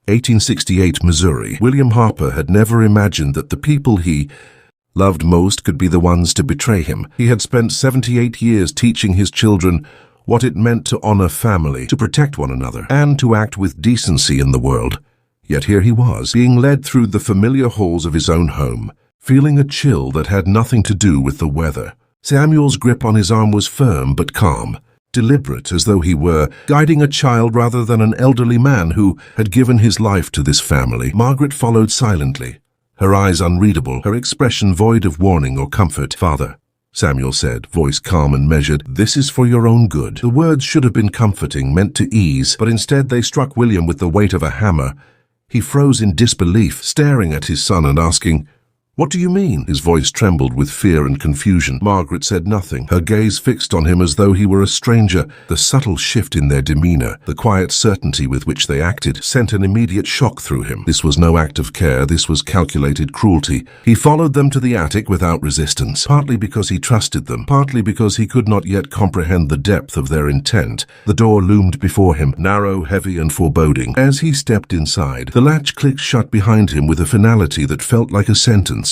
1868, Missouri. William Harper had never imagined that the people he loved most could be the ones to betray him. He had spent 78 years teaching his children what it meant to honor family, to protect one another, and to act with decency in the world. Yet here he was, being led through the familiar halls of his own home, feeling a chill that had nothing to do with the weather. Samuel's grip on his arm was firm but calm, deliberate, as though he were guiding a child rather than an elderly man who had given his life to this family. Margaret followed silently, her eyes unreadable, her expression void of warning or comfort. "Father," Samuel said, voice calm and measured, "this is for your own good." The words should have been comforting, meant to ease, but instead they struck William with the weight of a hammer. He froze in disbelief, staring at his son and asking, "What do you mean?" His voice trembled with fear and confusion. Margaret said nothing, her gaze fixed on him as though he were a stranger. The subtle shift in their demeanor, the quiet certainty with which they acted, sent an immediate shock through him. This was no act of care, this was calculated cruelty. He followed them to the attic without resistance, partly because he trusted them, partly because he could not yet comprehend the depth of their intent. The door loomed before him, narrow, heavy, and foreboding. As he stepped inside, the latch clicked shut behind him with a finality that felt like a sentence.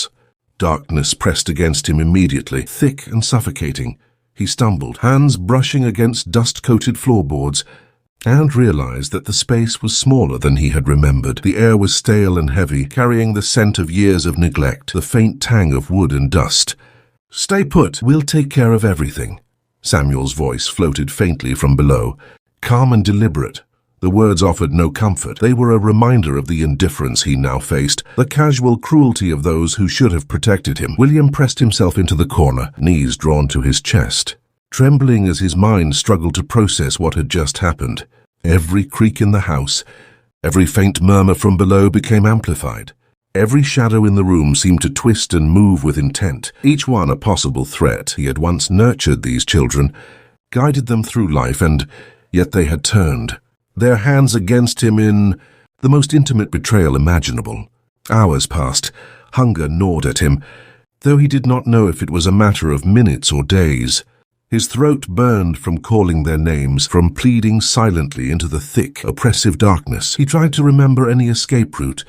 Darkness pressed against him immediately, thick and suffocating. He stumbled, hands brushing against dust-coated floorboards, and realized that the space was smaller than he had remembered. The air was stale and heavy, carrying the scent of years of neglect, the faint tang of wood and dust. "Stay put, we'll take care of everything." Samuel's voice floated faintly from below, calm and deliberate. The words offered no comfort. They were a reminder of the indifference he now faced, the casual cruelty of those who should have protected him. William pressed himself into the corner, knees drawn to his chest, trembling as his mind struggled to process what had just happened. Every creak in the house, every faint murmur from below became amplified. Every shadow in the room seemed to twist and move with intent, each one a possible threat. He had once nurtured these children, guided them through life, and yet they had turned, their hands against him in the most intimate betrayal imaginable. Hours passed. Hunger gnawed at him, though he did not know if it was a matter of minutes or days. His throat burned from calling their names, from pleading silently into the thick, oppressive darkness. He tried to remember any escape route,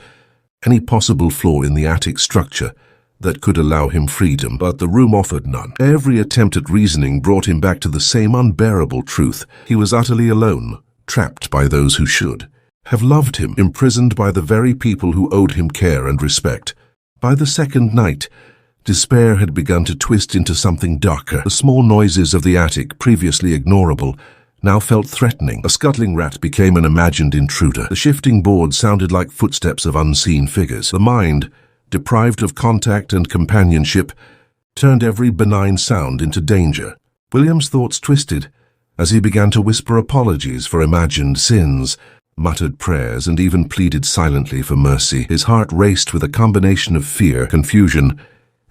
any possible flaw in the attic structure that could allow him freedom, but the room offered none. Every attempt at reasoning brought him back to the same unbearable truth. He was utterly alone, trapped by those who should have loved him, imprisoned by the very people who owed him care and respect. By the second night, despair had begun to twist into something darker. The small noises of the attic, previously ignorable, now felt threatening. A scuttling rat became an imagined intruder. The shifting boards sounded like footsteps of unseen figures. The mind, deprived of contact and companionship, turned every benign sound into danger. William's thoughts twisted as he began to whisper apologies for imagined sins, muttered prayers, and even pleaded silently for mercy. His heart raced with a combination of fear, confusion,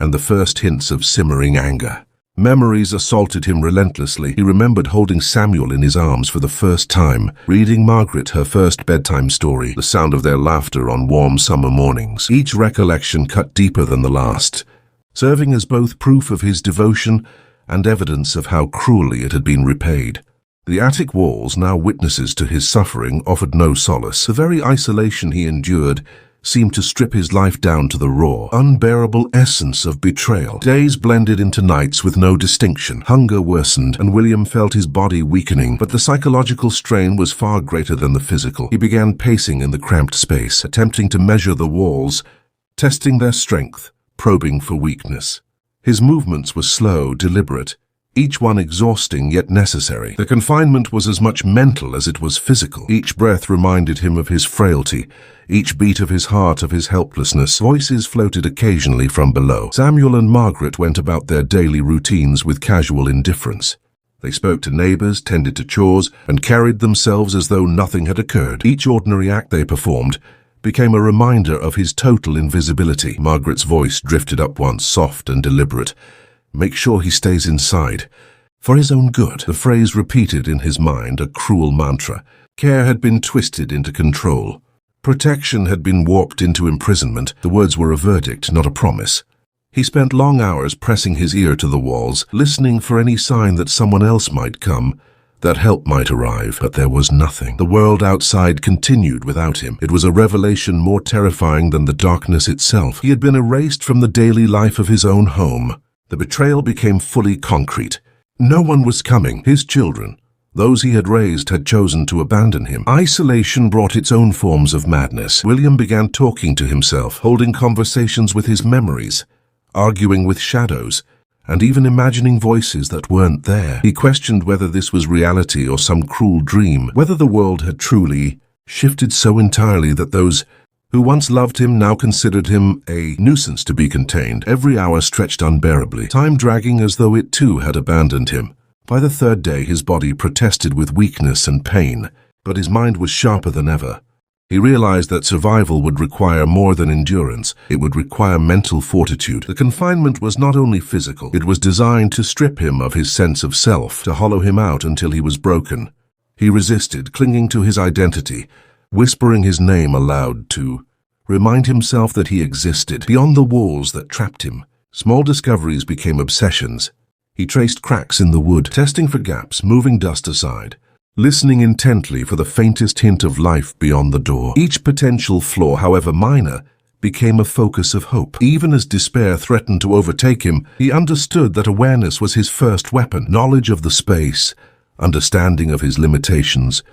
and the first hints of simmering anger. Memories assaulted him relentlessly. He remembered holding Samuel in his arms for the first time, reading Margaret her first bedtime story, the sound of their laughter on warm summer mornings. Each recollection cut deeper than the last, serving as both proof of his devotion and evidence of how cruelly it had been repaid. The attic walls, now witnesses to his suffering, offered no solace. The very isolation he endured seemed to strip his life down to the raw, unbearable essence of betrayal. Days blended into nights with no distinction. Hunger worsened, and William felt his body weakening, but the psychological strain was far greater than the physical. He began pacing in the cramped space, attempting to measure the walls, testing their strength, probing for weakness. His movements were slow, deliberate, each one exhausting yet necessary. The confinement was as much mental as it was physical. Each breath reminded him of his frailty, each beat of his heart of his helplessness. Voices floated occasionally from below. Samuel and Margaret went about their daily routines with casual indifference. They spoke to neighbors, tended to chores, and carried themselves as though nothing had occurred. Each ordinary act they performed became a reminder of his total invisibility. Margaret's voice drifted up once, soft and deliberate. "Make sure he stays inside. For his own good." The phrase repeated in his mind, a cruel mantra. Care had been twisted into control. Protection had been warped into imprisonment. The words were a verdict, not a promise. He spent long hours pressing his ear to the walls, listening for any sign that someone else might come, that help might arrive, but there was nothing. The world outside continued without him. It was a revelation more terrifying than the darkness itself. He had been erased from the daily life of his own home. The betrayal became fully concrete. No one was coming. His children, those he had raised, had chosen to abandon him. Isolation brought its own forms of madness. William began talking to himself, holding conversations with his memories, arguing with shadows, and even imagining voices that weren't there. He questioned whether this was reality or some cruel dream, whether the world had truly shifted so entirely that those who once loved him now considered him a nuisance to be contained. Every hour stretched unbearably, time dragging as though it too had abandoned him. By the third day, his body protested with weakness and pain, but his mind was sharper than ever. He realized that survival would require more than endurance. It would require mental fortitude. The confinement was not only physical. It was designed to strip him of his sense of self, to hollow him out until he was broken. He resisted, clinging to his identity, whispering his name aloud to remind himself that he existed beyond the walls that trapped him. Small discoveries became obsessions. He traced cracks in the wood, testing for gaps, moving dust aside, listening intently for the faintest hint of life beyond the door. Each potential flaw, however minor, became a focus of hope. Even as despair threatened to overtake him, he understood that awareness was his first weapon. Knowledge of the space, understanding of his limitations,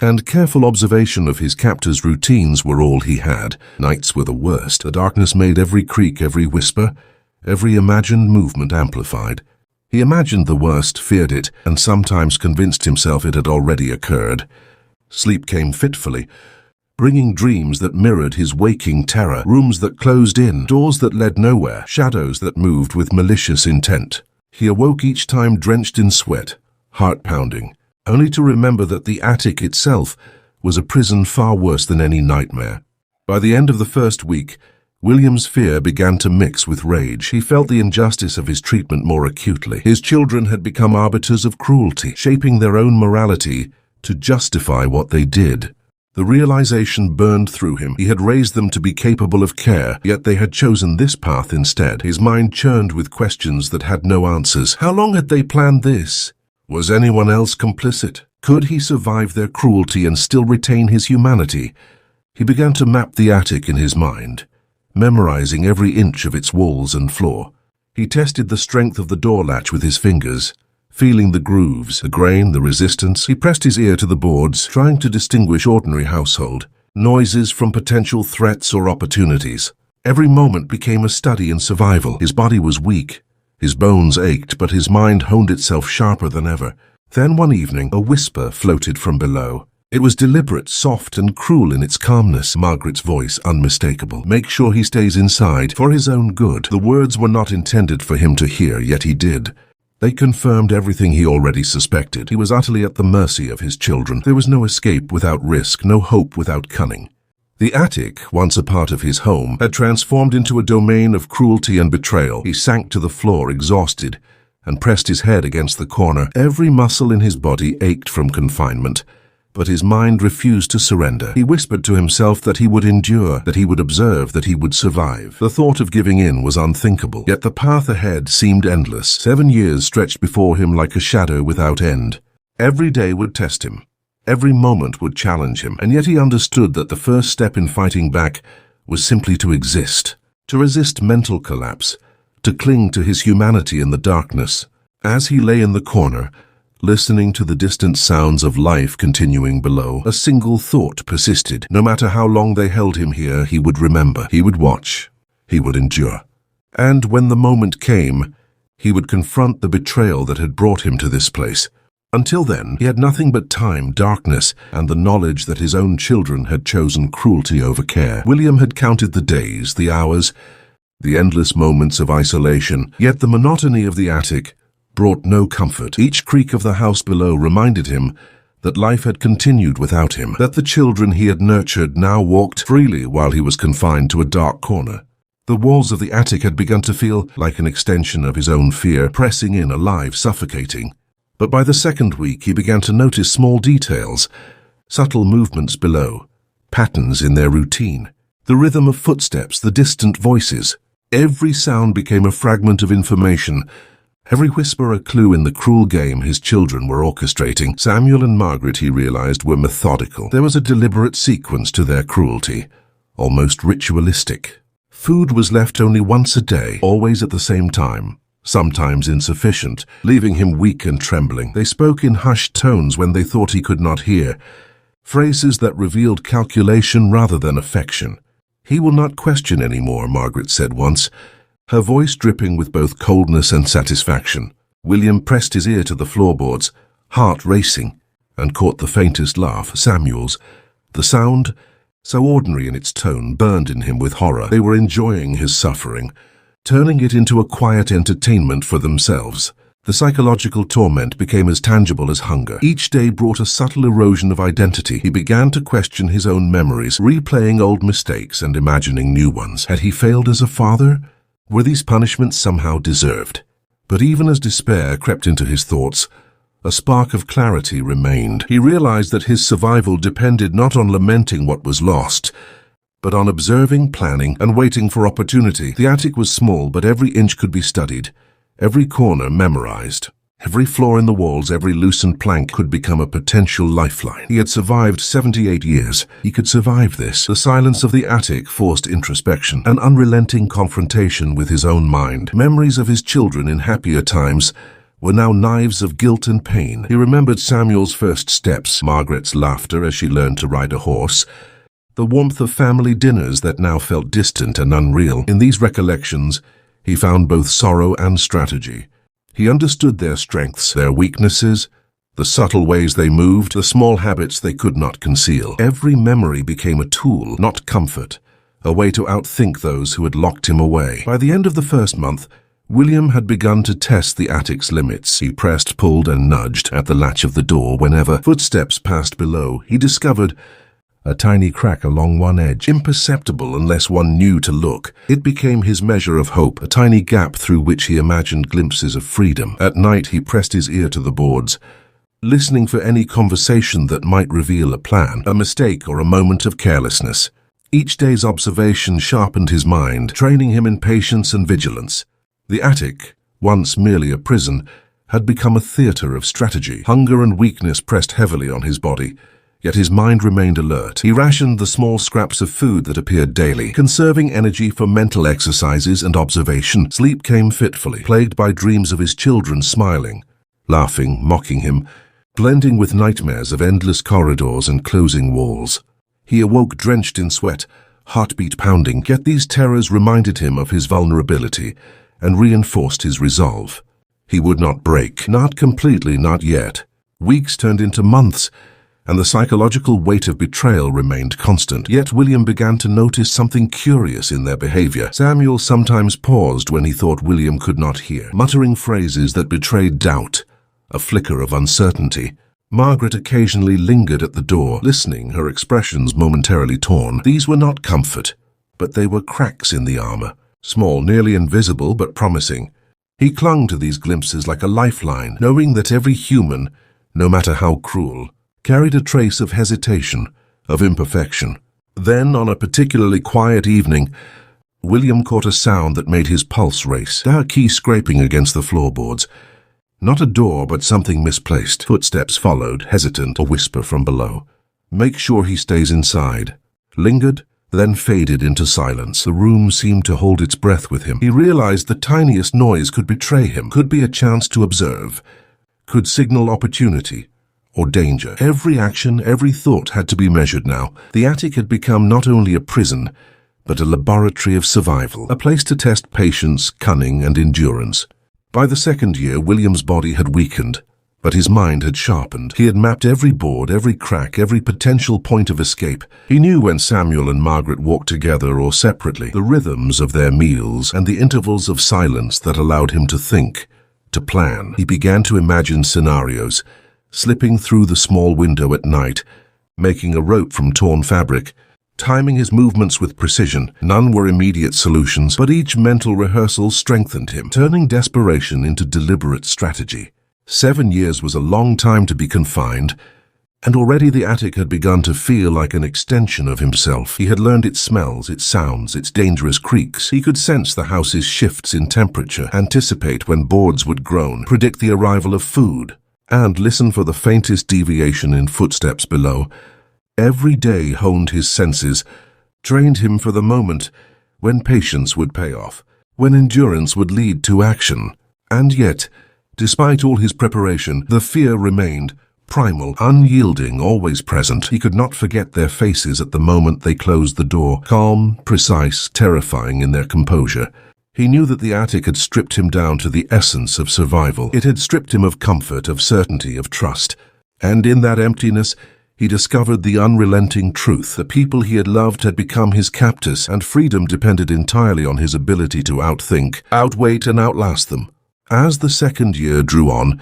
and careful observation of his captor's routines were all he had. Nights were the worst. The darkness made every creak, every whisper, every imagined movement amplified. He imagined the worst, feared it, and sometimes convinced himself it had already occurred. Sleep came fitfully, bringing dreams that mirrored his waking terror, rooms that closed in, doors that led nowhere, shadows that moved with malicious intent. He awoke each time drenched in sweat, heart pounding, only to remember that the attic itself was a prison far worse than any nightmare. By the end of the first week, William's fear began to mix with rage. He felt the injustice of his treatment more acutely. His children had become arbiters of cruelty, shaping their own morality to justify what they did. The realization burned through him. He had raised them to be capable of care, yet they had chosen this path instead. His mind churned with questions that had no answers. How long had they planned this? Was anyone else complicit? Could he survive their cruelty and still retain his humanity? He began to map the attic in his mind, memorizing every inch of its walls and floor. He tested the strength of the door latch with his fingers, feeling the grooves, the grain, the resistance. He pressed his ear to the boards, trying to distinguish ordinary household noises from potential threats or opportunities. Every moment became a study in survival. His body was weak, his bones ached, but his mind honed itself sharper than ever. Then one evening, a whisper floated from below. It was deliberate, soft, and cruel in its calmness, Margaret's voice unmistakable. Make sure he stays inside, for his own good. The words were not intended for him to hear, yet he did. They confirmed everything he already suspected. He was utterly at the mercy of his children. There was no escape without risk, no hope without cunning. The attic, once a part of his home, had transformed into a domain of cruelty and betrayal. He sank to the floor, exhausted, and pressed his head against the corner. Every muscle in his body ached from confinement, but his mind refused to surrender. He whispered to himself that he would endure, that he would observe, that he would survive. The thought of giving in was unthinkable, yet the path ahead seemed endless. 7 years stretched before him like a shadow without end. Every day would test him. Every moment would challenge him, and yet he understood that the first step in fighting back was simply to exist, to resist mental collapse, to cling to his humanity in the darkness. As he lay in the corner, listening to the distant sounds of life continuing below, a single thought persisted. No matter how long they held him here, he would remember. He would watch. He would endure. And when the moment came, he would confront the betrayal that had brought him to this place. Until then, he had nothing but time, darkness, and the knowledge that his own children had chosen cruelty over care. William had counted the days, the hours, the endless moments of isolation, yet the monotony of the attic brought no comfort. Each creak of the house below reminded him that life had continued without him, that the children he had nurtured now walked freely while he was confined to a dark corner. The walls of the attic had begun to feel like an extension of his own fear, pressing in, alive, suffocating. But by the second week, he began to notice small details, subtle movements below, patterns in their routine, the rhythm of footsteps, the distant voices. Every sound became a fragment of information, Every whisper a clue in the cruel game his children were orchestrating. Samuel and Margaret, he realized, were methodical. There was a deliberate sequence to their cruelty, almost ritualistic. Food was left only once a day, always at the same time, sometimes insufficient, leaving him weak and trembling. They spoke in hushed tones when they thought he could not hear, phrases that revealed calculation rather than affection. "He will not question any more," Margaret said once, her voice dripping with both coldness and satisfaction. William pressed his ear to the floorboards, heart racing, and caught the faintest laugh, Samuel's. The sound, so ordinary in its tone, burned in him with horror. They were enjoying his suffering, turning it into a quiet entertainment for themselves. The psychological torment became as tangible as hunger. Each day brought a subtle erosion of identity. He began to question his own memories, replaying old mistakes and imagining new ones. Had he failed as a father? Were these punishments somehow deserved? But even as despair crept into his thoughts, a spark of clarity remained. He realized that his survival depended not on lamenting what was lost, but on observing, planning, and waiting for opportunity. The attic was small, but every inch could be studied, every corner memorized. Every flaw in the walls, every loosened plank could become a potential lifeline. He had survived 78 years. He could survive this. The silence of the attic forced introspection, an unrelenting confrontation with his own mind. Memories of his children in happier times were now knives of guilt and pain. He remembered Samuel's first steps, Margaret's laughter as she learned to ride a horse, the warmth of family dinners that now felt distant and unreal. In these recollections, he found both sorrow and strategy. He understood their strengths, their weaknesses, the subtle ways they moved, the small habits they could not conceal. Every memory became a tool, not comfort, a way to outthink those who had locked him away. By the end of the first month, William had begun to test the attic's limits. He pressed, pulled, and nudged at the latch of the door. Whenever footsteps passed below, he discovered a tiny crack along one edge, imperceptible unless one knew to look. It became his measure of hope, a tiny gap through which he imagined glimpses of freedom. At night he pressed his ear to the boards, listening for any conversation that might reveal a plan, a mistake, or a moment of carelessness. Each day's observation sharpened his mind, training him in patience and vigilance. The attic, once merely a prison, had become a theater of strategy. Hunger and weakness pressed heavily on his body, yet his mind remained alert. He rationed the small scraps of food that appeared daily, conserving energy for mental exercises and observation. Sleep came fitfully, plagued by dreams of his children smiling, laughing, mocking him, blending with nightmares of endless corridors and closing walls. He awoke drenched in sweat, heartbeat pounding, yet these terrors reminded him of his vulnerability and reinforced his resolve. He would not break, not completely, not yet. Weeks turned into months, and the psychological weight of betrayal remained constant. Yet William began to notice something curious in their behavior. Samuel sometimes paused when he thought William could not hear, muttering phrases that betrayed doubt, a flicker of uncertainty. Margaret occasionally lingered at the door, listening, her expressions momentarily torn. These were not comfort, but they were cracks in the armor, small, nearly invisible, but promising. He clung to these glimpses like a lifeline, knowing that every human, no matter how cruel, carried a trace of hesitation, of imperfection. Then, on a particularly quiet evening, William caught a sound that made his pulse race, a key scraping against the floorboards. Not a door, but something misplaced. Footsteps followed, hesitant, a whisper from below. "Make sure he stays inside." Lingered, then faded into silence. The room seemed to hold its breath with him. He realized the tiniest noise could betray him, could be a chance to observe, could signal opportunity or danger. Every action, every thought had to be measured now. The attic had become not only a prison, but a laboratory of survival, a place to test patience, cunning, and endurance. By the second year, William's body had weakened, but his mind had sharpened. He had mapped every board, every crack, every potential point of escape. He knew when Samuel and Margaret walked together or separately, the rhythms of their meals and the intervals of silence that allowed him to think, to plan. He began to imagine scenarios, slipping through the small window at night, making a rope from torn fabric, timing his movements with precision. None were immediate solutions, but each mental rehearsal strengthened him, turning desperation into deliberate strategy. 7 years was a long time to be confined, And already the attic had begun to feel like an extension of himself. He had learned its smells, its sounds, its dangerous creaks. He could sense the house's shifts in temperature, anticipate when boards would groan, predict the arrival of food, and listen for the faintest deviation in footsteps below. Every day honed his senses, trained him for the moment when patience would pay off, when endurance would lead to action. And yet, despite all his preparation, the fear remained, primal, unyielding, always present. He could not forget their faces at the moment they closed the door, calm, precise, terrifying in their composure. He knew that the attic had stripped him down to the essence of survival. It had stripped him of comfort, of certainty, of trust. And in that emptiness, he discovered the unrelenting truth. The people he had loved had become his captors, and freedom depended entirely on his ability to outthink, outwait, and outlast them. As the second year drew on,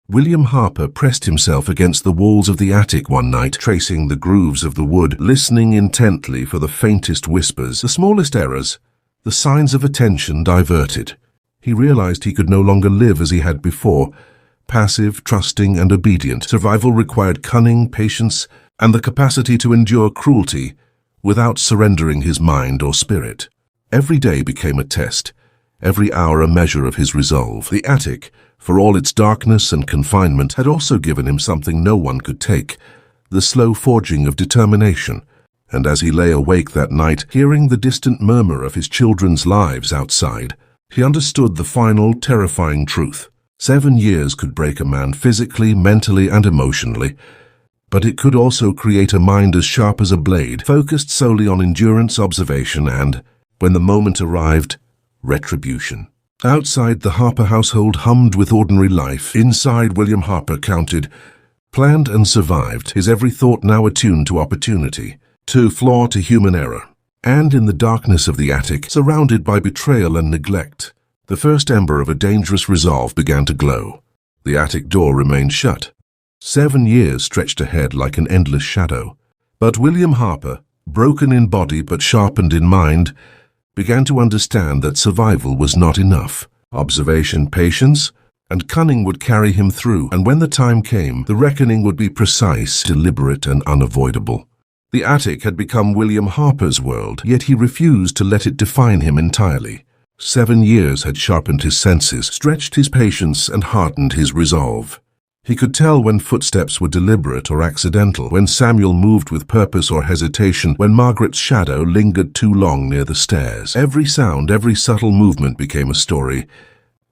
William Harper pressed himself against the walls of the attic one night, tracing the grooves of the wood, listening intently for the faintest whispers, the smallest errors, the signs of attention diverted. He realized he could no longer live as he had before, passive, trusting, and obedient. Survival required cunning, patience, and the capacity to endure cruelty without surrendering his mind or spirit. Every day became a test, every hour a measure of his resolve. The attic, for all its darkness and confinement, had also given him something no one could take, the slow forging of determination. And as he lay awake that night, hearing the distant murmur of his children's lives outside, he understood the final, terrifying truth. 7 years could break a man physically, mentally, and emotionally, but it could also create a mind as sharp as a blade, focused solely on endurance, observation, and, when the moment arrived, retribution. Outside, the Harper household hummed with ordinary life. Inside, William Harper counted, planned, and survived, his every thought now attuned to opportunity, to flaw, to human error. And in the darkness of the attic, surrounded by betrayal and neglect, the first ember of a dangerous resolve began to glow. The attic door remained shut. 7 years stretched ahead like an endless shadow. But William Harper, broken in body but sharpened in mind, began to understand that survival was not enough. Observation, patience, and cunning would carry him through, and when the time came, the reckoning would be precise, deliberate, and unavoidable. The attic had become William Harper's world, yet he refused to let it define him entirely. 7 years had sharpened his senses, stretched his patience, and hardened his resolve. He could tell when footsteps were deliberate or accidental, when Samuel moved with purpose or hesitation, when Margaret's shadow lingered too long near the stairs. Every sound, every subtle movement became a story,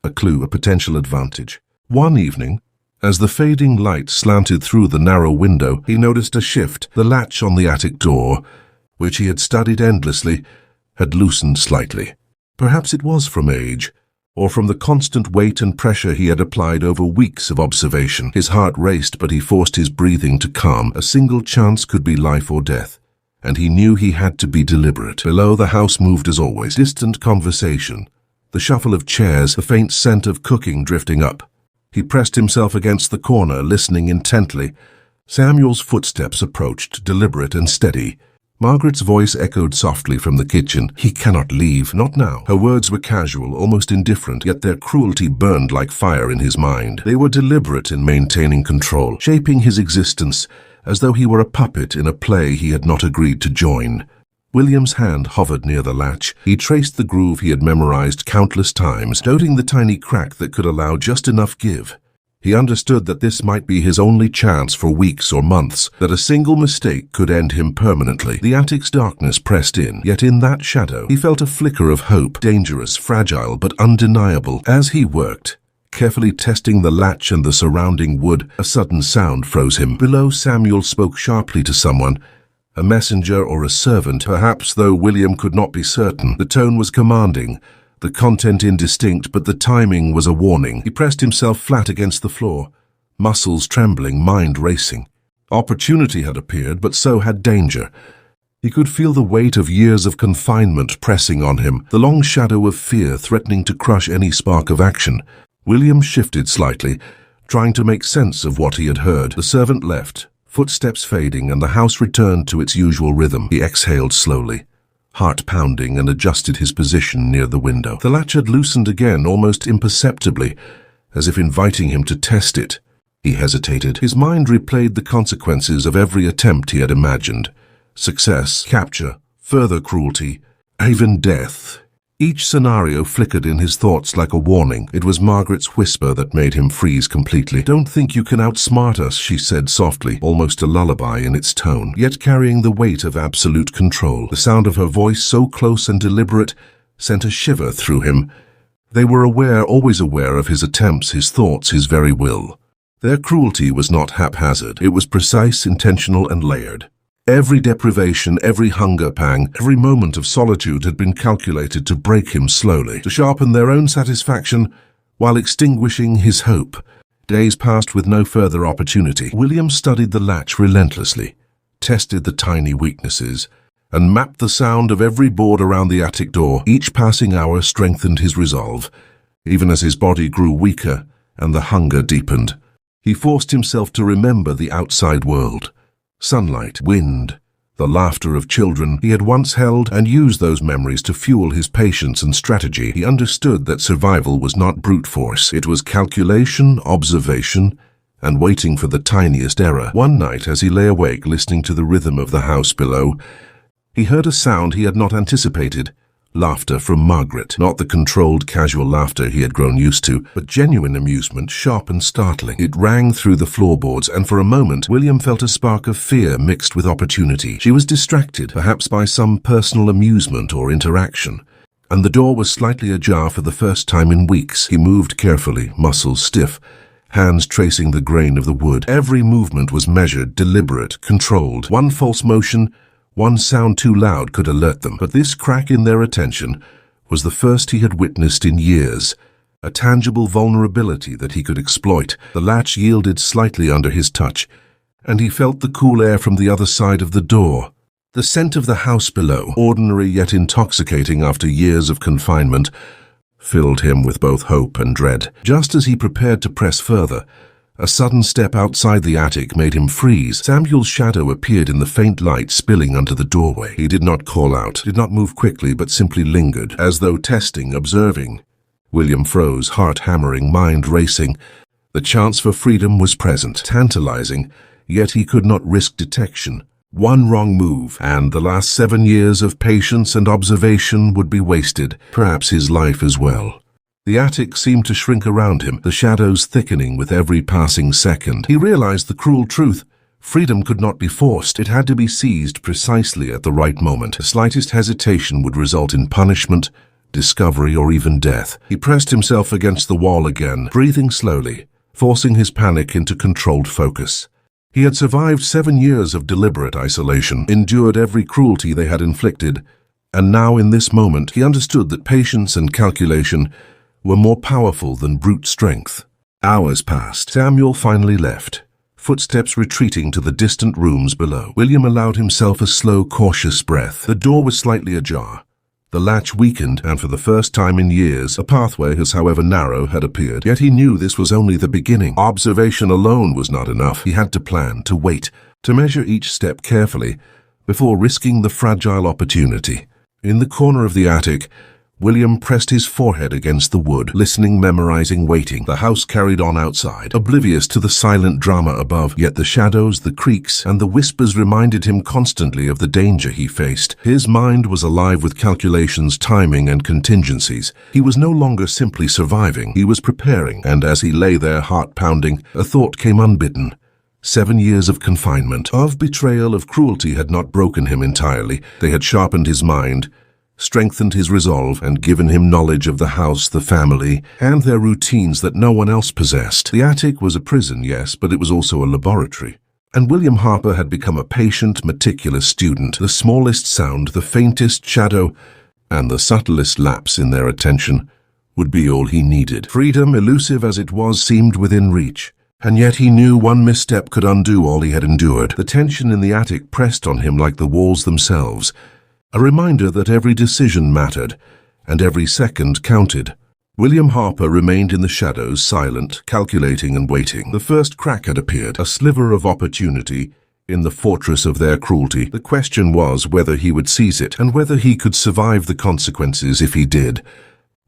a clue, a potential advantage. One evening, as the fading light slanted through the narrow window, he noticed a shift. The latch on the attic door, which he had studied endlessly, had loosened slightly. Perhaps it was from age, or from the constant weight and pressure he had applied over weeks of observation. His heart raced, but he forced his breathing to calm. A single chance could be life or death, and he knew he had to be deliberate. Below, the house moved as always. Distant conversation, the shuffle of chairs, the faint scent of cooking drifting up. He pressed himself against the corner, listening intently. Samuel's footsteps approached, deliberate and steady. Margaret's voice echoed softly from the kitchen. "He cannot leave, not now." Her words were casual, almost indifferent, yet their cruelty burned like fire in his mind. They were deliberate in maintaining control, shaping his existence as though he were a puppet in a play he had not agreed to join. William's hand hovered near the latch. He traced the groove he had memorized countless times, noting the tiny crack that could allow just enough give. He understood that this might be his only chance for weeks or months, that a single mistake could end him permanently. The attic's darkness pressed in, yet in that shadow he felt a flicker of hope, dangerous, fragile, but undeniable. As he worked, carefully testing the latch and the surrounding wood, a sudden sound froze him. Below, Samuel spoke sharply to someone, a messenger or a servant, perhaps, though William could not be certain. The tone was commanding, the content indistinct, but the timing was a warning. He pressed himself flat against the floor, muscles trembling, mind racing. Opportunity had appeared, but so had danger. He could feel the weight of years of confinement pressing on him, the long shadow of fear threatening to crush any spark of action. William shifted slightly, trying to make sense of what he had heard. The servant left, footsteps fading, and the house returned to its usual rhythm. He exhaled slowly, heart pounding, and adjusted his position near the window. The latch had loosened again, almost imperceptibly, as if inviting him to test it. He hesitated. His mind replayed the consequences of every attempt he had imagined. Success, capture, further cruelty, even death. Each scenario flickered in his thoughts like a warning. It was Margaret's whisper that made him freeze completely. "Don't think you can outsmart us," she said softly, almost a lullaby in its tone, yet carrying the weight of absolute control. The sound of her voice, so close and deliberate, sent a shiver through him. They were always aware of his attempts, his thoughts, his very will. Their cruelty was not haphazard. It was precise, intentional, and layered. Every deprivation, every hunger pang, every moment of solitude had been calculated to break him slowly, to sharpen their own satisfaction while extinguishing his hope. Days passed with no further opportunity. William studied the latch relentlessly, tested the tiny weaknesses, and mapped the sound of every board around the attic door. Each passing hour strengthened his resolve, even as his body grew weaker and the hunger deepened. He forced himself to remember the outside world. Sunlight, wind, the laughter of children he had once held, and used those memories to fuel his patience and strategy. He understood that survival was not brute force. It was calculation, observation, and waiting for the tiniest error. One night, as he lay awake listening to the rhythm of the house below, he heard a sound he had not anticipated. Laughter from Margaret. Not the controlled, casual laughter he had grown used to, but genuine amusement, sharp and startling. It rang through the floorboards, and for a moment, William felt a spark of fear mixed with opportunity. She was distracted, perhaps by some personal amusement or interaction, and the door was slightly ajar for the first time in weeks. He moved carefully, muscles stiff, hands tracing the grain of the wood. Every movement was measured, deliberate, controlled. One false motion, one sound too loud could alert them, but this crack in their attention was the first he had witnessed in years, a tangible vulnerability that he could exploit. The latch yielded slightly under his touch, and he felt the cool air from the other side of the door. The scent of the house below, ordinary yet intoxicating after years of confinement, filled him with both hope and dread. Just as he prepared to press further, a sudden step outside the attic made him freeze. Samuel's shadow appeared in the faint light spilling under the doorway. He did not call out, did not move quickly, but simply lingered, as though testing, observing. William froze, heart hammering, mind racing. The chance for freedom was present, tantalizing, yet he could not risk detection. One wrong move, and the last 7 years of patience and observation would be wasted, perhaps his life as well. The attic seemed to shrink around him, the shadows thickening with every passing second. He realized the cruel truth. Freedom could not be forced. It had to be seized precisely at the right moment. The slightest hesitation would result in punishment, discovery, or even death. He pressed himself against the wall again, breathing slowly, forcing his panic into controlled focus. He had survived 7 years of deliberate isolation, endured every cruelty they had inflicted, and now in this moment he understood that patience and calculation were more powerful than brute strength. Hours passed. Samuel finally left, footsteps retreating to the distant rooms below. William allowed himself a slow, cautious breath. The door was slightly ajar. The latch weakened, and for the first time in years, a pathway, as however narrow, had appeared. Yet he knew this was only the beginning. Observation alone was not enough. He had to plan, to wait, to measure each step carefully before risking the fragile opportunity. In the corner of the attic, William pressed his forehead against the wood, listening, memorizing, waiting. The house carried on outside, oblivious to the silent drama above, yet the shadows, the creaks, and the whispers reminded him constantly of the danger he faced. His mind was alive with calculations, timing, and contingencies. He was no longer simply surviving, he was preparing, and as he lay there, heart pounding, a thought came unbidden. 7 years of confinement, of betrayal, of cruelty had not broken him entirely. They had sharpened his mind, strengthened his resolve, and given him knowledge of the house, the family, and their routines that no one else possessed. The attic was a prison, yes, but it was also a laboratory. And William Harper had become a patient, meticulous student. The smallest sound, the faintest shadow, and the subtlest lapse in their attention would be all he needed. Freedom, elusive as it was, seemed within reach. And yet he knew one misstep could undo all he had endured. The tension in the attic pressed on him like the walls themselves, a reminder that every decision mattered, and every second counted. William Harper remained in the shadows, silent, calculating and waiting. The first crack had appeared, a sliver of opportunity in the fortress of their cruelty. The question was whether he would seize it, and whether he could survive the consequences if he did.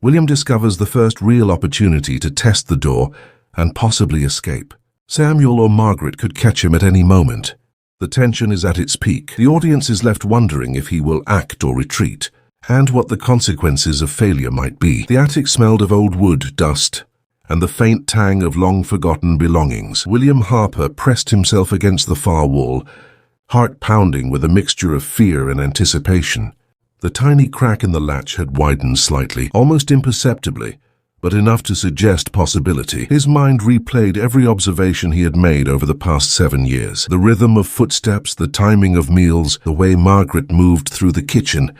William discovers the first real opportunity to test the door and possibly escape. Samuel or Margaret could catch him at any moment. The tension is at its peak. The audience is left wondering if he will act or retreat, and what the consequences of failure might be. The attic smelled of old wood, dust, and the faint tang of long-forgotten belongings. William Harper pressed himself against the far wall, heart pounding with a mixture of fear and anticipation. The tiny crack in the latch had widened slightly, almost imperceptibly, but enough to suggest possibility. His mind replayed every observation he had made over the past 7 years. The rhythm of footsteps, the timing of meals, the way Margaret moved through the kitchen,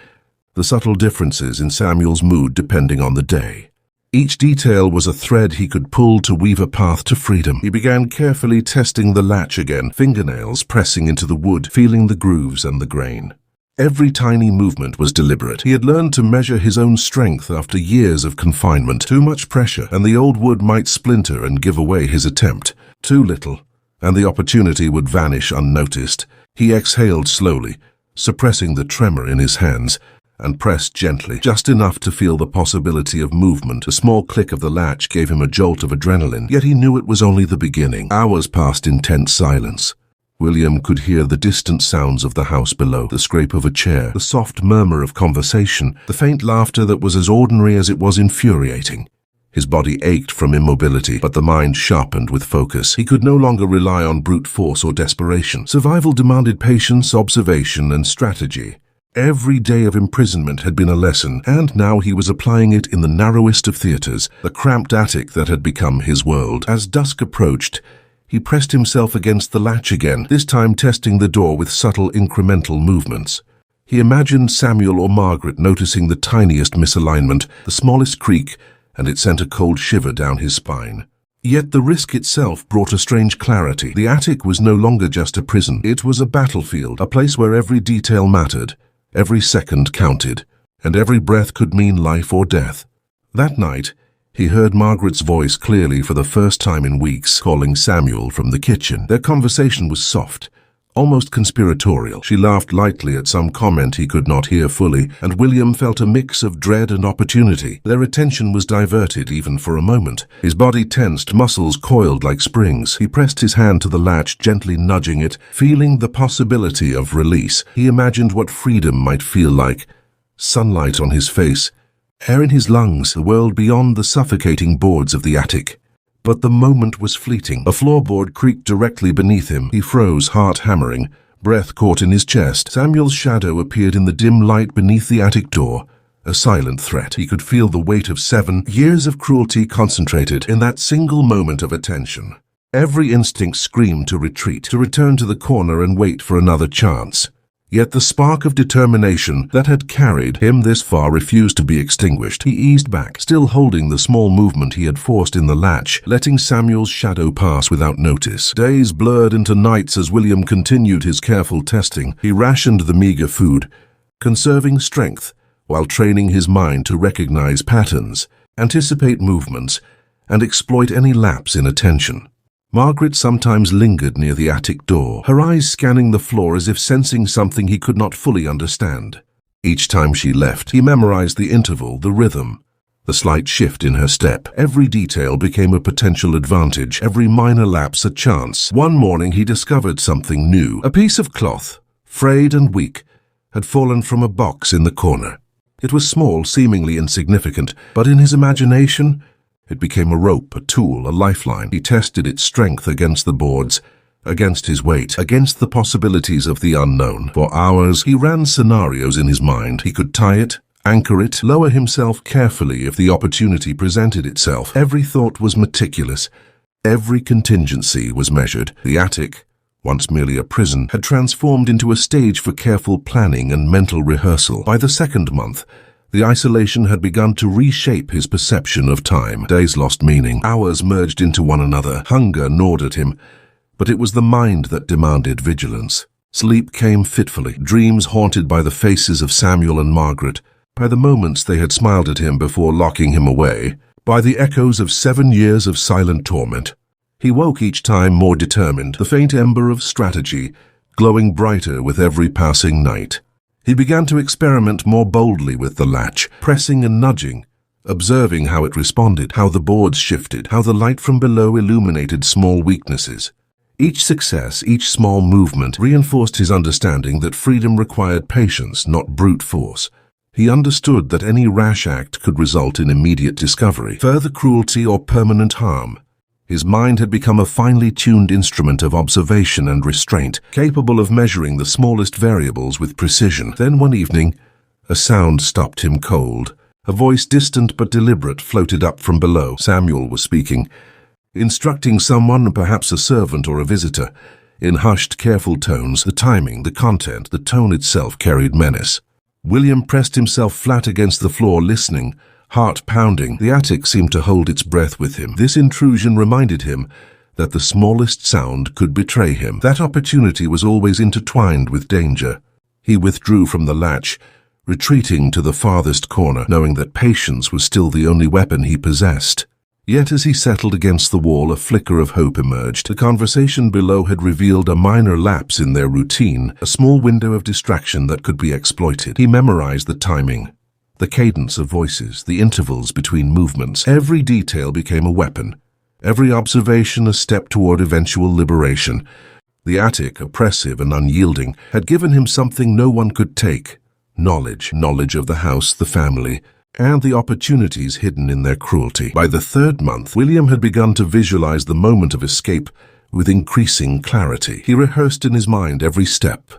the subtle differences in Samuel's mood depending on the day. Each detail was a thread he could pull to weave a path to freedom. He began carefully testing the latch again, fingernails pressing into the wood, feeling the grooves and the grain. Every tiny movement was deliberate. He had learned to measure his own strength after years of confinement. Too much pressure, and the old wood might splinter and give away his attempt. Too little, and the opportunity would vanish unnoticed. He exhaled slowly, suppressing the tremor in his hands, and pressed gently, just enough to feel the possibility of movement. The small click of the latch gave him a jolt of adrenaline, yet he knew it was only the beginning. Hours passed in tense silence. William could hear the distant sounds of the house below, the scrape of a chair, the soft murmur of conversation, the faint laughter that was as ordinary as it was infuriating. His body ached from immobility, but the mind sharpened with focus. He could no longer rely on brute force or desperation. Survival demanded patience, observation, and strategy. Every day of imprisonment had been a lesson, and now he was applying it in the narrowest of theaters, the cramped attic that had become his world. As dusk approached, he pressed himself against the latch again, this time testing the door with subtle incremental movements. He imagined Samuel or Margaret noticing the tiniest misalignment, the smallest creak, and it sent a cold shiver down his spine. Yet the risk itself brought a strange clarity. The attic was no longer just a prison. It was a battlefield, a place where every detail mattered, every second counted, and every breath could mean life or death. That night, he heard Margaret's voice clearly for the first time in weeks, calling Samuel from the kitchen. Their conversation was soft, almost conspiratorial. She laughed lightly at some comment he could not hear fully, and William felt a mix of dread and opportunity. Their attention was diverted even for a moment. His body tensed, muscles coiled like springs. He pressed his hand to the latch, gently nudging it, feeling the possibility of release. He imagined what freedom might feel like. Sunlight on his face, air in his lungs, the world beyond the suffocating boards of the attic. But the moment was fleeting. A floorboard creaked directly beneath him. He froze, heart hammering, breath caught in his chest. Samuel's shadow appeared in the dim light beneath the attic door, a silent threat. He could feel the weight of 7 years of cruelty concentrated in that single moment of attention. Every instinct screamed to retreat, to return to the corner and wait for another chance. Yet the spark of determination that had carried him this far refused to be extinguished. He eased back, still holding the small movement he had forced in the latch, letting Samuel's shadow pass without notice. Days blurred into nights as William continued his careful testing. He rationed the meager food, conserving strength, while training his mind to recognize patterns, anticipate movements, and exploit any lapse in attention. Margaret sometimes lingered near the attic door, her eyes scanning the floor as if sensing something he could not fully understand. Each time she left, he memorized the interval, the rhythm, the slight shift in her step. Every detail became a potential advantage, every minor lapse a chance. One morning he discovered something new. A piece of cloth, frayed and weak, had fallen from a box in the corner. It was small, seemingly insignificant, but in his imagination, it became a rope, a tool, a lifeline. He tested its strength against the boards, against his weight, against the possibilities of the unknown. For hours, he ran scenarios in his mind. He could tie it, anchor it, lower himself carefully if the opportunity presented itself. Every thought was meticulous. Every contingency was measured. The attic, once merely a prison, had transformed into a stage for careful planning and mental rehearsal. By the second month, the isolation had begun to reshape his perception of time. Days lost meaning. Hours merged into one another. Hunger gnawed at him, but it was the mind that demanded vigilance. Sleep came fitfully, dreams haunted by the faces of Samuel and Margaret, by the moments they had smiled at him before locking him away, by the echoes of 7 years of silent torment. He woke each time more determined, the faint ember of strategy glowing brighter with every passing night. He began to experiment more boldly with the latch, pressing and nudging, observing how it responded, how the boards shifted, how the light from below illuminated small weaknesses. Each success, each small movement, reinforced his understanding that freedom required patience, not brute force. He understood that any rash act could result in immediate discovery, further cruelty, or permanent harm. His mind had become a finely tuned instrument of observation and restraint, capable of measuring the smallest variables with precision. Then one evening, a sound stopped him cold. A voice, distant but deliberate, floated up from below. Samuel was speaking, instructing someone, perhaps a servant or a visitor. In hushed, careful tones, the timing, the content, the tone itself carried menace. William pressed himself flat against the floor, listening, heart pounding. The attic seemed to hold its breath with him. This intrusion reminded him that the smallest sound could betray him. That opportunity was always intertwined with danger. He withdrew from the latch, retreating to the farthest corner, knowing that patience was still the only weapon he possessed. Yet as he settled against the wall, a flicker of hope emerged. The conversation below had revealed a minor lapse in their routine, a small window of distraction that could be exploited. He memorized the timing, the cadence of voices, the intervals between movements. Every detail became a weapon, every observation a step toward eventual liberation. The attic, oppressive and unyielding, had given him something no one could take: knowledge of the house, the family, and the opportunities hidden in their cruelty. By the third month, William had begun to visualize the moment of escape with increasing clarity. He rehearsed in his mind every step,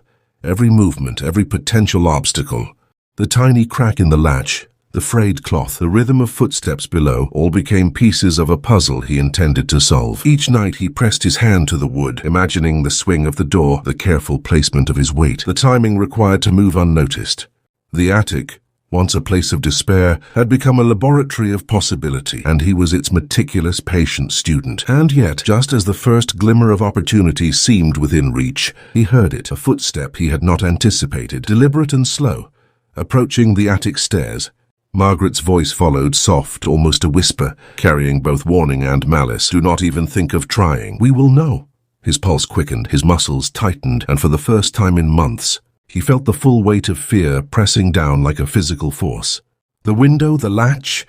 every movement, every potential obstacle. The tiny crack in the latch, the frayed cloth, the rhythm of footsteps below, all became pieces of a puzzle he intended to solve. Each night he pressed his hand to the wood, imagining the swing of the door, the careful placement of his weight, the timing required to move unnoticed. The attic, once a place of despair, had become a laboratory of possibility, and he was its meticulous, patient student. And yet, just as the first glimmer of opportunity seemed within reach, he heard it, a footstep he had not anticipated, deliberate and slow, approaching the attic stairs. Margaret's voice followed, soft, almost a whisper, carrying both warning and malice. "Do not even think of trying. We will know." His pulse quickened, his muscles tightened, and for the first time in months, he felt the full weight of fear pressing down like a physical force. The window, the latch,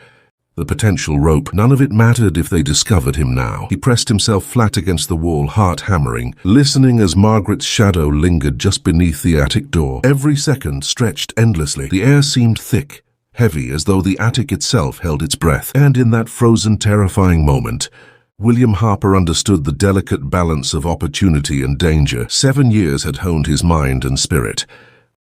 the potential rope, none of it mattered if they discovered him now. He pressed himself flat against the wall, heart hammering, listening as Margaret's shadow lingered just beneath the attic door. Every second stretched endlessly. The air seemed thick, heavy, as though the attic itself held its breath. And in that frozen, terrifying moment, William Harper understood the delicate balance of opportunity and danger. 7 years had honed his mind and spirit,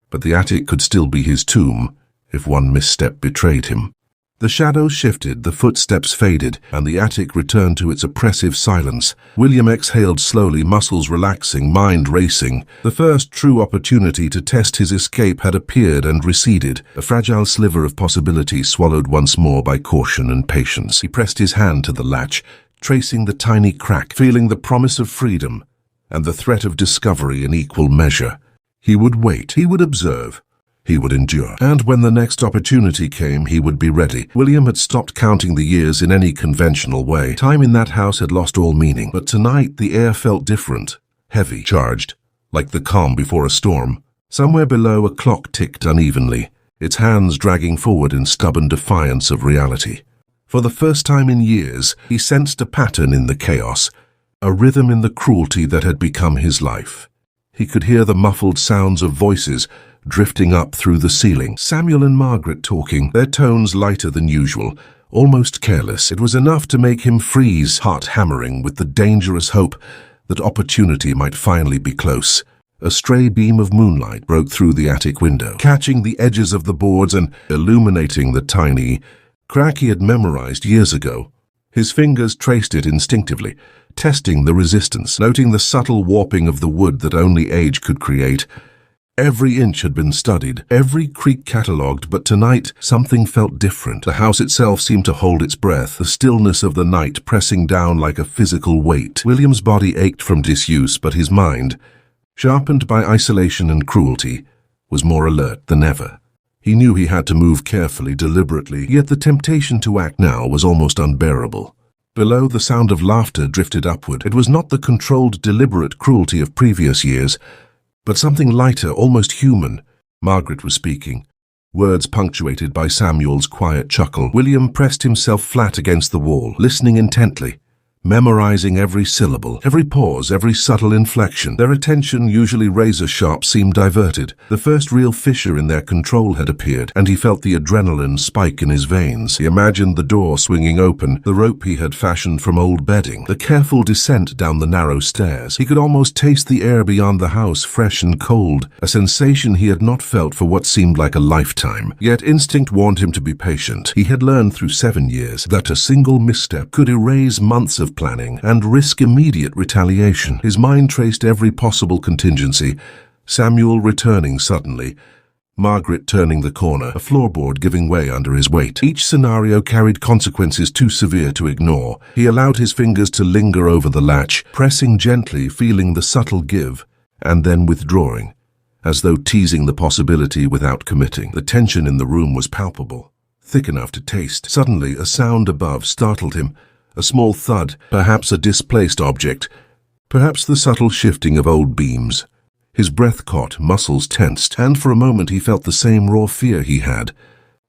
but the attic could still be his tomb if one misstep betrayed him. The shadows shifted, the footsteps faded, and the attic returned to its oppressive silence. William exhaled slowly, muscles relaxing, mind racing. The first true opportunity to test his escape had appeared and receded, a fragile sliver of possibility swallowed once more by caution and patience. He pressed his hand to the latch, tracing the tiny crack, feeling the promise of freedom and the threat of discovery in equal measure. He would wait, he would observe, he would endure. And when the next opportunity came, he would be ready. William had stopped counting the years in any conventional way. Time in that house had lost all meaning. But tonight the air felt different, heavy, charged, like the calm before a storm. Somewhere below, a clock ticked unevenly, its hands dragging forward in stubborn defiance of reality. For the first time in years, he sensed a pattern in the chaos, a rhythm in the cruelty that had become his life. He could hear the muffled sounds of voices drifting up through the ceiling. Samuel and Margaret talking, their tones lighter than usual, almost careless. It was enough to make him freeze, heart hammering with the dangerous hope that opportunity might finally be close. A stray beam of moonlight broke through the attic window, catching the edges of the boards and illuminating the tiny crack he had memorized years ago. His fingers traced it instinctively, testing the resistance, noting the subtle warping of the wood that only age could create. Every inch had been studied, every creak catalogued, but tonight something felt different. The house itself seemed to hold its breath, the stillness of the night pressing down like a physical weight. William's body ached from disuse, but his mind, sharpened by isolation and cruelty, was more alert than ever. He knew he had to move carefully, deliberately, yet the temptation to act now was almost unbearable. Below, the sound of laughter drifted upward. It was not the controlled, deliberate cruelty of previous years, but something lighter, almost human. Margaret was speaking, words punctuated by Samuel's quiet chuckle. William pressed himself flat against the wall, listening intently, memorizing every syllable, every pause, every subtle inflection. Their attention, usually razor-sharp, seemed diverted. The first real fissure in their control had appeared, and he felt the adrenaline spike in his veins. He imagined the door swinging open, the rope he had fashioned from old bedding, the careful descent down the narrow stairs. He could almost taste the air beyond the house, fresh and cold, a sensation he had not felt for what seemed like a lifetime. Yet instinct warned him to be patient. He had learned through 7 years that a single misstep could erase months of planning and risk immediate retaliation. His mind traced every possible contingency: Samuel returning suddenly, Margaret turning the corner, a floorboard giving way under his weight. Each scenario carried consequences too severe to ignore. He allowed his fingers to linger over the latch, pressing gently, feeling the subtle give, and then withdrawing, as though teasing the possibility without committing. The tension in the room was palpable, thick enough to taste. Suddenly, a sound above startled him. A small thud, perhaps a displaced object, perhaps the subtle shifting of old beams. His breath caught, muscles tensed, and for a moment he felt the same raw fear he had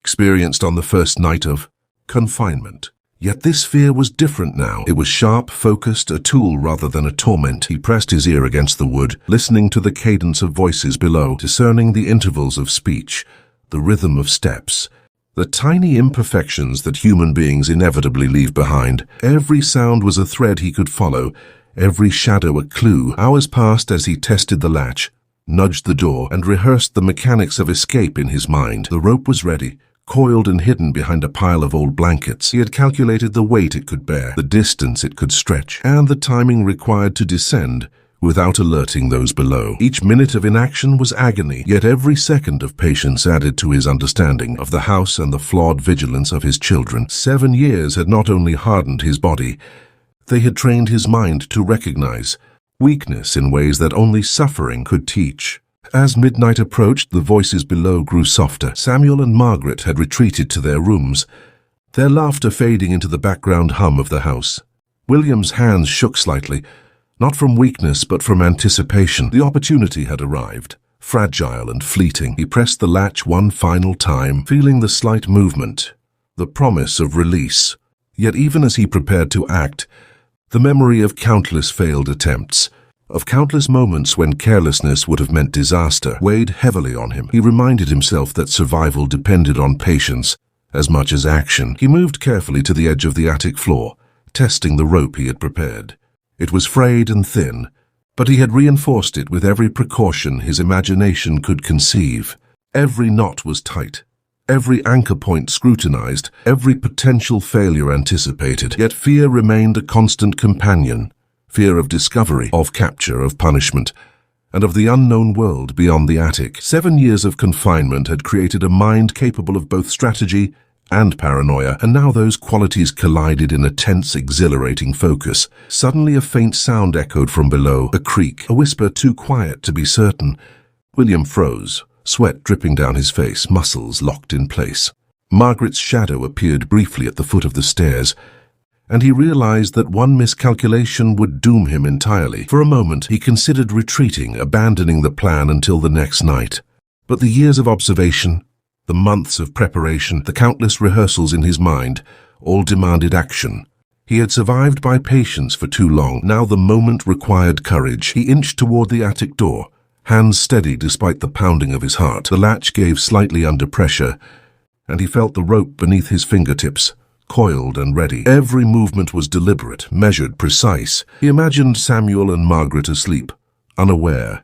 experienced on the first night of confinement. Yet this fear was different now. It was sharp, focused, a tool rather than a torment. He pressed his ear against the wood, listening to the cadence of voices below, discerning the intervals of speech, the rhythm of steps, the tiny imperfections that human beings inevitably leave behind. Every sound was a thread he could follow, every shadow a clue. Hours passed as he tested the latch, nudged the door, and rehearsed the mechanics of escape in his mind. The rope was ready, coiled and hidden behind a pile of old blankets. He had calculated the weight it could bear, the distance it could stretch, and the timing required to descend without alerting those below. Each minute of inaction was agony, yet every second of patience added to his understanding of the house and the flawed vigilance of his children. 7 years had not only hardened his body, they had trained his mind to recognize weakness in ways that only suffering could teach. As midnight approached, the voices below grew softer. Samuel and Margaret had retreated to their rooms, their laughter fading into the background hum of the house. William's hands shook slightly, not from weakness but from anticipation. The opportunity had arrived, fragile and fleeting. He pressed the latch one final time, feeling the slight movement, the promise of release. Yet even as he prepared to act, the memory of countless failed attempts, of countless moments when carelessness would have meant disaster, weighed heavily on him. He reminded himself that survival depended on patience as much as action. He moved carefully to the edge of the attic floor, testing the rope he had prepared. It was frayed and thin, but he had reinforced it with every precaution his imagination could conceive. Every knot was tight, every anchor point scrutinized, every potential failure anticipated. Yet fear remained a constant companion, fear of discovery, of capture, of punishment, and of the unknown world beyond the attic. 7 years of confinement had created a mind capable of both strategy and paranoia, and now those qualities collided in a tense, exhilarating focus. Suddenly a faint sound echoed from below, a creak, a whisper too quiet to be certain. William froze, sweat dripping down his face, muscles locked in place. Margaret's shadow appeared briefly at the foot of the stairs, and he realized that one miscalculation would doom him entirely. For a moment, he considered retreating, abandoning the plan until the next night. But the years of observation, the months of preparation, the countless rehearsals in his mind, all demanded action. He had survived by patience for too long. Now the moment required courage. He inched toward the attic door, hands steady despite the pounding of his heart. The latch gave slightly under pressure, and he felt the rope beneath his fingertips, coiled and ready. Every movement was deliberate, measured, precise. He imagined Samuel and Margaret asleep, unaware,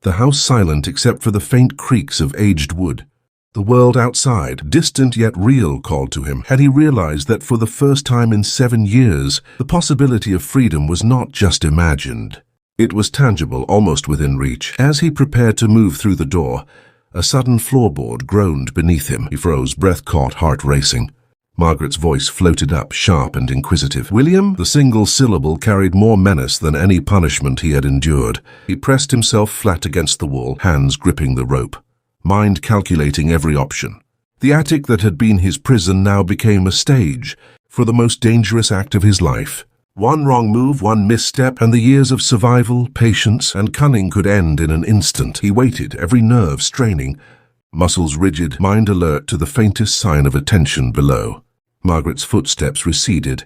the house silent except for the faint creaks of aged wood. The world outside, distant yet real, called to him. Had he realized that for the first time in 7 years, the possibility of freedom was not just imagined. It was tangible, almost within reach. As he prepared to move through the door, a sudden floorboard groaned beneath him. He froze, breath caught, heart racing. Margaret's voice floated up, sharp and inquisitive. "William?" The single syllable carried more menace than any punishment he had endured. He pressed himself flat against the wall, hands gripping the rope, mind calculating every option. The attic that had been his prison now became a stage for the most dangerous act of his life. One wrong move, one misstep, and the years of survival, patience, and cunning could end in an instant. He waited, every nerve straining, muscles rigid, mind alert to the faintest sign of attention below. Margaret's footsteps receded,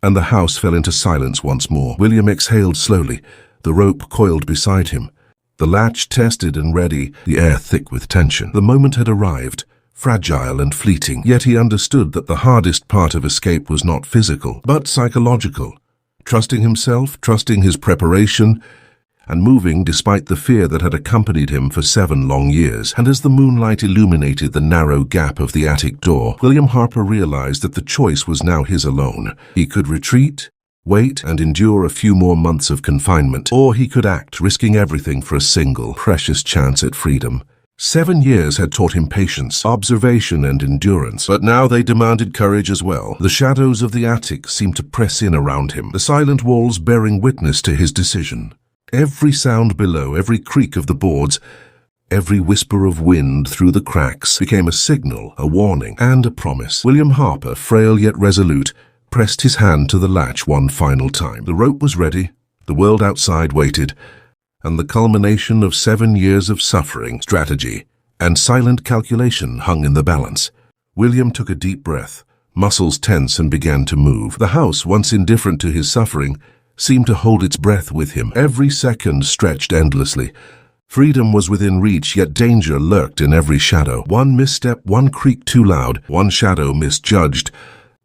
and the house fell into silence once more. William exhaled slowly, the rope coiled beside him. The latch tested and ready, the air thick with tension. The moment had arrived, fragile and fleeting, yet he understood that the hardest part of escape was not physical, but psychological. Trusting himself, trusting his preparation, and moving despite the fear that had accompanied him for 7 long years. And as the moonlight illuminated the narrow gap of the attic door, William Harper realized that the choice was now his alone. He could retreat, wait, and endure a few more months of confinement, or he could act, risking everything for a single, precious chance at freedom. 7 years had taught him patience, observation, and endurance, but now they demanded courage as well. The shadows of the attic seemed to press in around him, the silent walls bearing witness to his decision. Every sound below, every creak of the boards, every whisper of wind through the cracks became a signal, a warning, and a promise. William Harper, frail yet resolute, pressed his hand to the latch one final time. The rope was ready, the world outside waited, and the culmination of 7 years of suffering, strategy, and silent calculation hung in the balance. William took a deep breath, muscles tense, and began to move. The house, once indifferent to his suffering, seemed to hold its breath with him. Every second stretched endlessly. Freedom was within reach, yet danger lurked in every shadow. One misstep, one creak too loud, one shadow misjudged,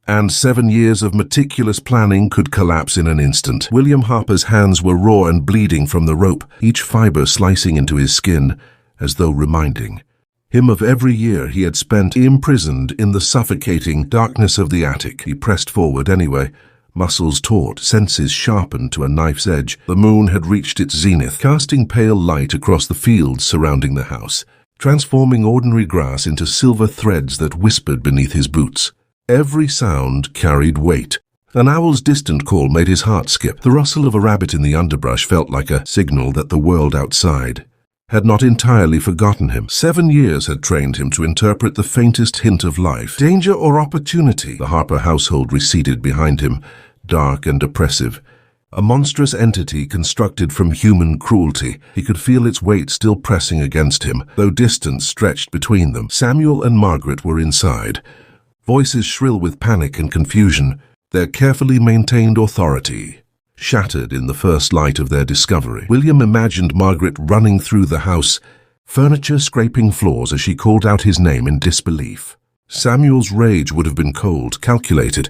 and 7 years of meticulous planning could collapse in an instant. William Harper's hands were raw and bleeding from the rope, each fiber slicing into his skin, as though reminding him of every year he had spent imprisoned in the suffocating darkness of the attic. He pressed forward anyway, muscles taut, senses sharpened to a knife's edge. The moon had reached its zenith, casting pale light across the fields surrounding the house, transforming ordinary grass into silver threads that whispered beneath his boots. Every sound carried weight. An owl's distant call made his heart skip. The rustle of a rabbit in the underbrush felt like a signal that the world outside had not entirely forgotten him. 7 years had trained him to interpret the faintest hint of life, danger or opportunity. The Harper household receded behind him, dark and oppressive. A monstrous entity constructed from human cruelty. He could feel its weight still pressing against him, though distance stretched between them. Samuel and Margaret were inside, voices shrill with panic and confusion, their carefully maintained authority shattered in the first light of their discovery. William imagined Margaret running through the house, furniture scraping floors as she called out his name in disbelief. Samuel's rage would have been cold, calculated,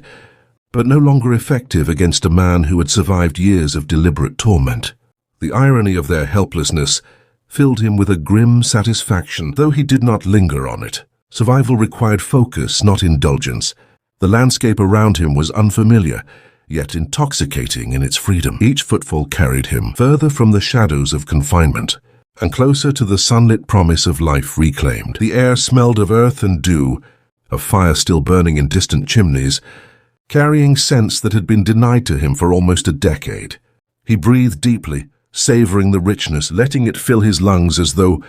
but no longer effective against a man who had survived years of deliberate torment. The irony of their helplessness filled him with a grim satisfaction, though he did not linger on it. Survival required focus, not indulgence. The landscape around him was unfamiliar, yet intoxicating in its freedom. Each footfall carried him further from the shadows of confinement and closer to the sunlit promise of life reclaimed. The air smelled of earth and dew, of fire still burning in distant chimneys, carrying scents that had been denied to him for almost a decade. He breathed deeply, savoring the richness, letting it fill his lungs as though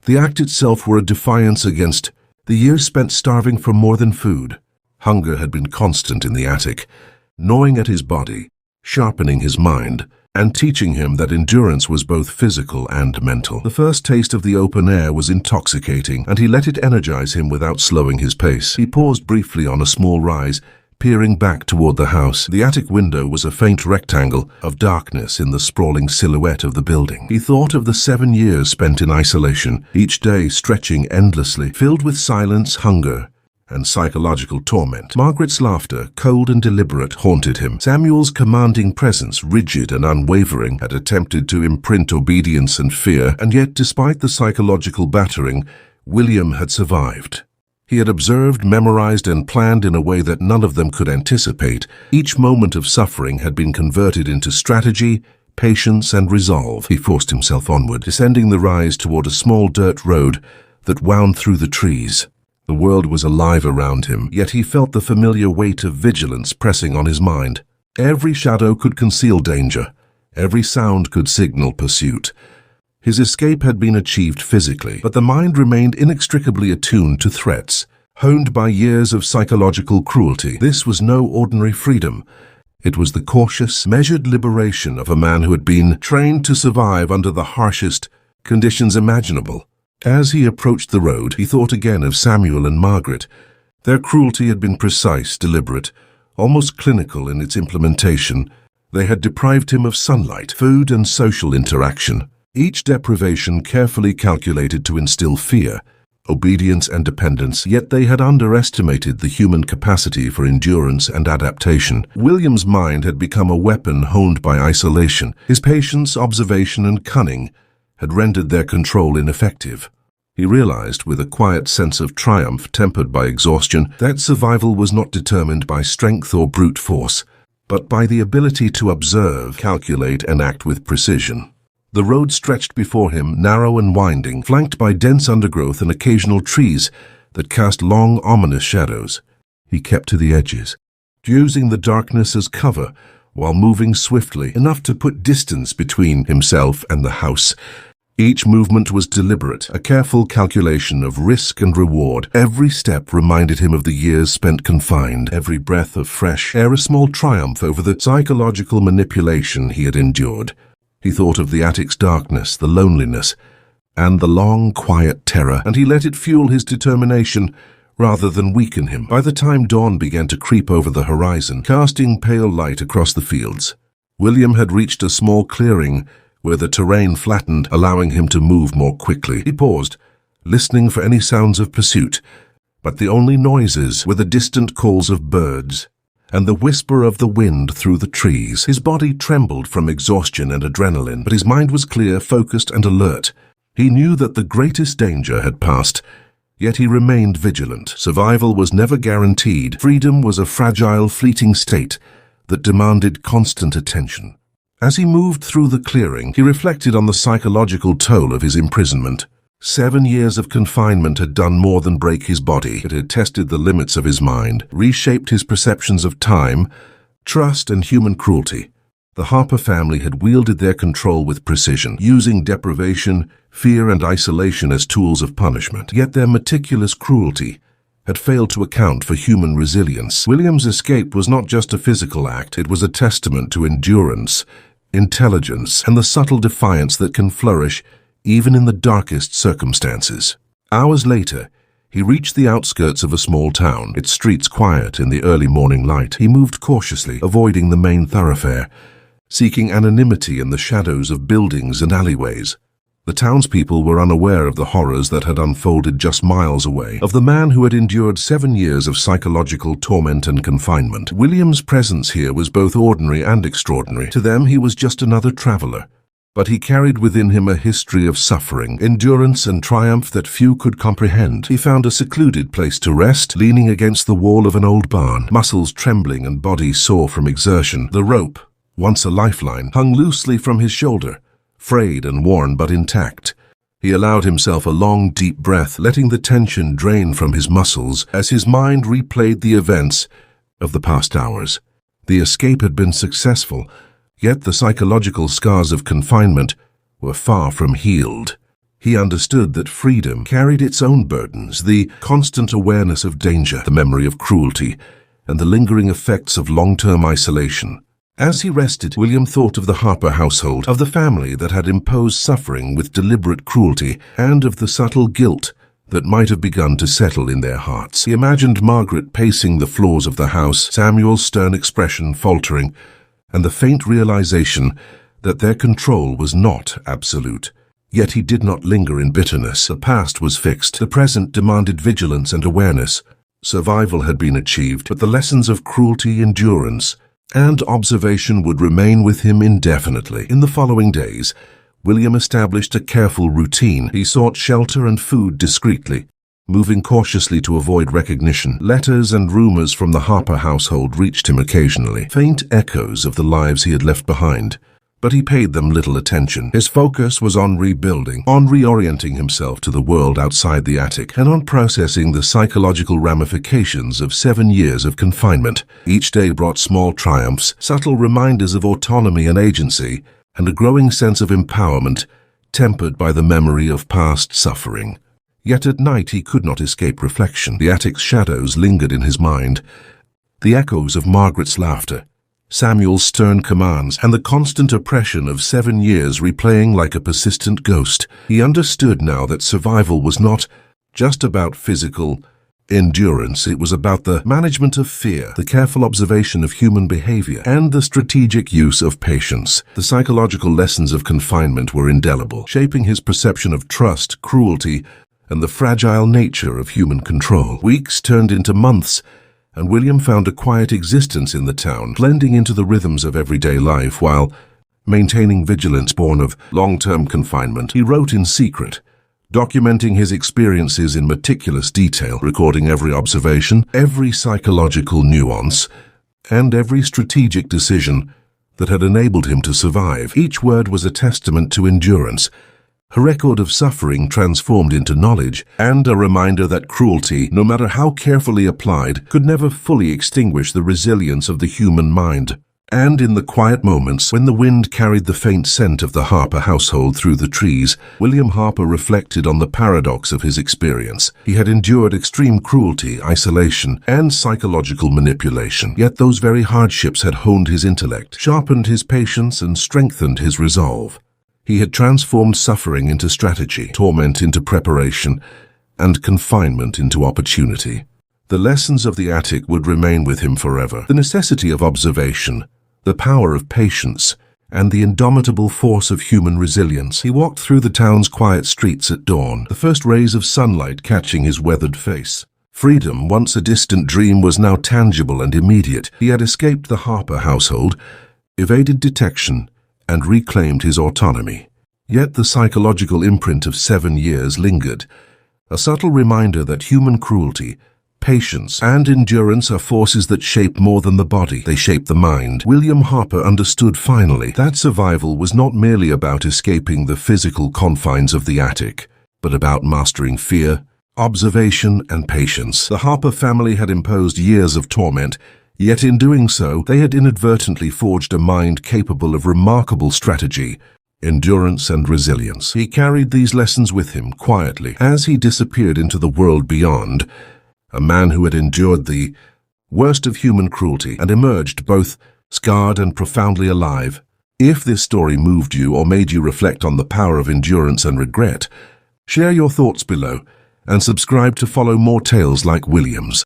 the act itself were a defiance against the years spent starving for more than food. Hunger had been constant in the attic, gnawing at his body, sharpening his mind, and teaching him that endurance was both physical and mental. The first taste of the open air was intoxicating, and he let it energize him without slowing his pace. He paused briefly on a small rise, peering back toward the house. The attic window was a faint rectangle of darkness in the sprawling silhouette of the building. He thought of the 7 years spent in isolation, each day stretching endlessly, filled with silence, hunger, and psychological torment. Margaret's laughter, cold and deliberate, haunted him. Samuel's commanding presence, rigid and unwavering, had attempted to imprint obedience and fear, and yet, despite the psychological battering, William had survived. He had observed, memorized, and planned in a way that none of them could anticipate. Each moment of suffering had been converted into strategy, patience, and resolve. He forced himself onward, descending the rise toward a small dirt road that wound through the trees. The world was alive around him, yet he felt the familiar weight of vigilance pressing on his mind. Every shadow could conceal danger. Every sound could signal pursuit. His escape had been achieved physically, but the mind remained inextricably attuned to threats, honed by years of psychological cruelty. This was no ordinary freedom. It was the cautious, measured liberation of a man who had been trained to survive under the harshest conditions imaginable. As he approached the road, he thought again of Samuel and Margaret. Their cruelty had been precise, deliberate, almost clinical in its implementation. They had deprived him of sunlight, food, and social interaction, each deprivation carefully calculated to instill fear, obedience, and dependence, yet they had underestimated the human capacity for endurance and adaptation. William's mind had become a weapon honed by isolation. His patience, observation, and cunning had rendered their control ineffective. He realized, with a quiet sense of triumph tempered by exhaustion, that survival was not determined by strength or brute force, but by the ability to observe, calculate, and act with precision. The road stretched before him, narrow and winding, flanked by dense undergrowth and occasional trees that cast long, ominous shadows. He kept to the edges, using the darkness as cover, while moving swiftly, enough to put distance between himself and the house. Each movement was deliberate, a careful calculation of risk and reward. Every step reminded him of the years spent confined, every breath of fresh air a small triumph over the psychological manipulation he had endured. He thought of the attic's darkness, the loneliness, and the long, quiet terror, and he let it fuel his determination rather than weaken him. By the time dawn began to creep over the horizon, casting pale light across the fields, William had reached a small clearing where the terrain flattened, allowing him to move more quickly. He paused, listening for any sounds of pursuit, but the only noises were the distant calls of birds and the whisper of the wind through the trees. His body trembled from exhaustion and adrenaline, but his mind was clear, focused, and alert. He knew that the greatest danger had passed, yet he remained vigilant. Survival was never guaranteed. Freedom was a fragile, fleeting state that demanded constant attention. As he moved through the clearing, he reflected on the psychological toll of his imprisonment. 7 years of confinement had done more than break his body. It had tested the limits of his mind, reshaped his perceptions of time, trust, and human cruelty. The Harper family had wielded their control with precision, using deprivation, fear, and isolation as tools of punishment. Yet their meticulous cruelty had failed to account for human resilience. William's escape was not just a physical act, it was a testament to endurance, intelligence, and the subtle defiance that can flourish even in the darkest circumstances. Hours later, he reached the outskirts of a small town, its streets quiet in the early morning light. He moved cautiously, avoiding the main thoroughfare, seeking anonymity in the shadows of buildings and alleyways. The townspeople were unaware of the horrors that had unfolded just miles away, of the man who had endured 7 years of psychological torment and confinement. William's presence here was both ordinary and extraordinary. To them, he was just another traveler, but he carried within him a history of suffering, endurance, and triumph that few could comprehend. He found a secluded place to rest, leaning against the wall of an old barn, muscles trembling and body sore from exertion. The rope, once a lifeline, hung loosely from his shoulder, frayed and worn but intact. He allowed himself a long, deep breath, letting the tension drain from his muscles as his mind replayed the events of the past hours. The escape had been successful, yet the psychological scars of confinement were far from healed. He understood that freedom carried its own burdens, the constant awareness of danger, the memory of cruelty, and the lingering effects of long-term isolation. As he rested, William thought of the Harper household, of the family that had imposed suffering with deliberate cruelty, and of the subtle guilt that might have begun to settle in their hearts. He imagined Margaret pacing the floors of the house, Samuel's stern expression faltering, and the faint realization that their control was not absolute. Yet he did not linger in bitterness. The past was fixed. The present demanded vigilance and awareness. Survival had been achieved, but the lessons of cruelty, endurance, and observation would remain with him indefinitely. In the following days, William established a careful routine. He sought shelter and food discreetly, moving cautiously to avoid recognition. Letters and rumors from the Harper household reached him occasionally, faint echoes of the lives he had left behind, but he paid them little attention. His focus was on rebuilding, on reorienting himself to the world outside the attic, and on processing the psychological ramifications of 7 years of confinement. Each day brought small triumphs, subtle reminders of autonomy and agency, and a growing sense of empowerment, tempered by the memory of past suffering. Yet at night he could not escape reflection. The attic's shadows lingered in his mind, the echoes of Margaret's laughter, Samuel's stern commands, and the constant oppression of 7 years replaying like a persistent ghost. He understood now that survival was not just about physical endurance. It was about the management of fear, the careful observation of human behavior, and the strategic use of patience. The psychological lessons of confinement were indelible, shaping his perception of trust, cruelty, and the fragile nature of human control. Weeks turned into months, and William found a quiet existence in the town, blending into the rhythms of everyday life while maintaining vigilance born of long-term confinement. He wrote in secret, documenting his experiences in meticulous detail, recording every observation, every psychological nuance, and every strategic decision that had enabled him to survive. Each word was a testament to endurance, a record of suffering transformed into knowledge, and a reminder that cruelty, no matter how carefully applied, could never fully extinguish the resilience of the human mind. And in the quiet moments, when the wind carried the faint scent of the Harper household through the trees, William Harper reflected on the paradox of his experience. He had endured extreme cruelty, isolation, and psychological manipulation. Yet those very hardships had honed his intellect, sharpened his patience, and strengthened his resolve. He had transformed suffering into strategy, torment into preparation, and confinement into opportunity. The lessons of the attic would remain with him forever. The necessity of observation, the power of patience, and the indomitable force of human resilience. He walked through the town's quiet streets at dawn, the first rays of sunlight catching his weathered face. Freedom, once a distant dream, was now tangible and immediate. He had escaped the Harper household, evaded detection, and reclaimed his autonomy. Yet the psychological imprint of 7 years lingered, a subtle reminder that human cruelty, patience, and endurance are forces that shape more than the body. They shape the mind. William Harper understood finally that survival was not merely about escaping the physical confines of the attic, but about mastering fear, observation, and patience. The Harper family had imposed years of torment, yet in doing so, they had inadvertently forged a mind capable of remarkable strategy, endurance, and resilience. He carried these lessons with him quietly as he disappeared into the world beyond, a man who had endured the worst of human cruelty and emerged both scarred and profoundly alive. If this story moved you or made you reflect on the power of endurance and regret, share your thoughts below and subscribe to follow more tales like William's.